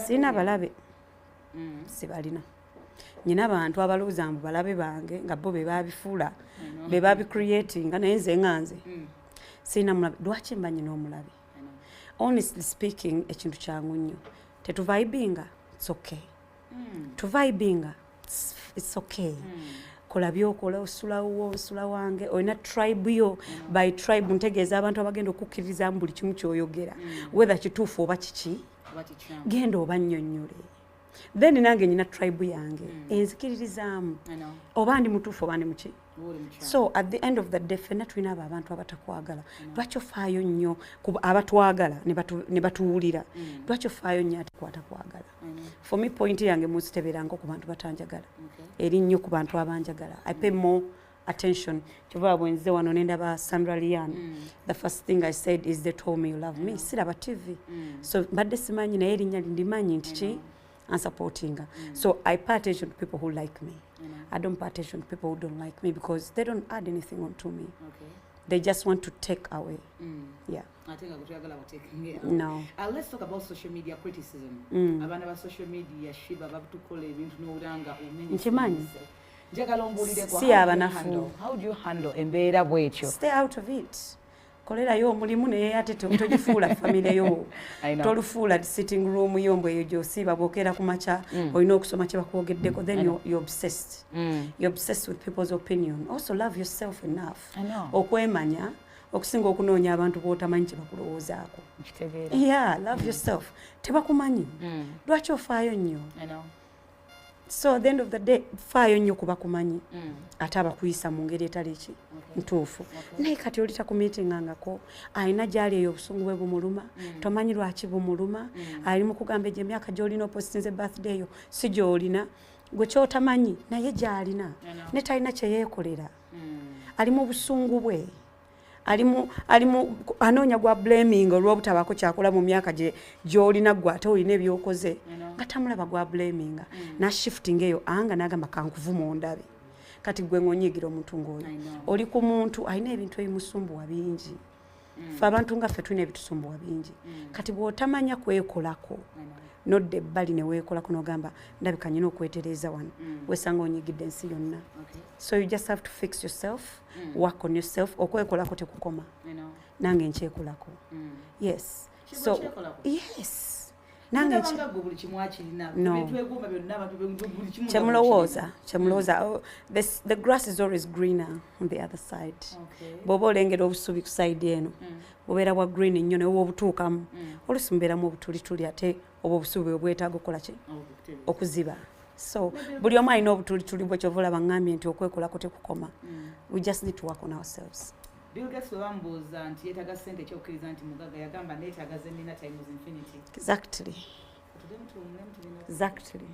sina balabe sibalina nyina abantu abalooza mbu balabe bange nga bo be babifuula be babicreating naye nze nganze sina mulabe lwaki mba nyina omulabe honestly speaking ekintu kyangu nnyo tetuvibinga it's okay tuvibinga it's okay kola byokola osula wange olina tribe yo by tribe ntegeeza abantu abagenda okukkiriza buli kimu kyoyogera whether kituufu oba kiki genda oba nnyonnyole then nange nyina tribe yange enzikiririzaamu oba ndi mutuufu oba ndi muki so at the end of the day fenna tulina abo abantu abatakwagala lwaki ofaayo nnyo abatwagala ne batuwulira lwaki ofaayo nnyo ate kwatakwagala for me point yange muziteberanga ku bantu batanjagala eri nnyo ku bantu abanjagala I pay more attention kyova bwenze wano nendaba Sandra Lian the first thing I said is they told me you love me siraba TV so mbadde simanyi naye erinnya lindimanyi nti ki and supporting so I pay attention to people who like me I don't pay attention to people who don't like me because they don't add anything onto me they just want to take away yeah I think I would rather taking it no let's talk about social media criticism abana ba social media shiba babutukola ebintu n'olanga omenye nkimanyi njagala ombulire kwa si abanafu how do you handle embeera bwekyo stay out of it kolerayo omulimu naye ate togifuula famire yo tolufuula sitting room yo mbwe eyo gyosiiba bwokera ku maca olina okusoma kye bakwogeddeko then you're obsessed you're obsessed with people's opinion also love yourself enough okwemanya okusinga okunoonya abantu b'otamanyi kye bakulowoozaako yeah love yourself tebakumanyi lwaki ofaayo nnyo so at the end of the day faayo nnyo kuba kumanyi ate abakuyisa mu ngeri etali ki ntuufu naye kati olita ku meeting angako alina gyali eyo obusungu bwe bumuluma tomanyi lwaki bumuluma ali mu kugamba gye emyaka gy'olina opostinze birthday yo si gy'olina gwe kyotamanyi naye gy'alina ne talina kye yeekolera ali mu busungu bwe alimu anoonya gwa blaming olw'obutabaako kyakola mu myaka gy'olina gwe ate olina ebyokoze nga tamulaba gwa blaming na shifting eyo anga n'agamba kankuvuma ondabe kati gwe ng'onyigira omuntu ng'oyo oli ku muntu alina ebintu ebimusumbuwa bingi fe abantu nga ffe tulina ebitusumbuwa bingi kati bw'otamanya kwekolako nodda ebbali ne weekolako n'ogamba ndabika nyina okwetereeza wano wesanga onyigidde ensi yonna so you just have to fix yourself work on yourself okwekolako tekukoma nange nkyekolako yes so yes nange kyemulowooza the grass is always greener on the other side bw'oba olengera obusubi ku side eno bubeera bwa green nnyo naye obutuukamu oluusi mubeeramu obutulituli ate oba obusubi bwe bwetaaga okukola ki okuziba so buli omu alina obutulituli bwe kyova olaba ngambye nti okwekolako tekukoma we just need to work on ourselves Bill Gates wambuuza nti yeetaaga ssente ekyokkiriza nti mugaga yagamba neetaaga zenina times infinity exactly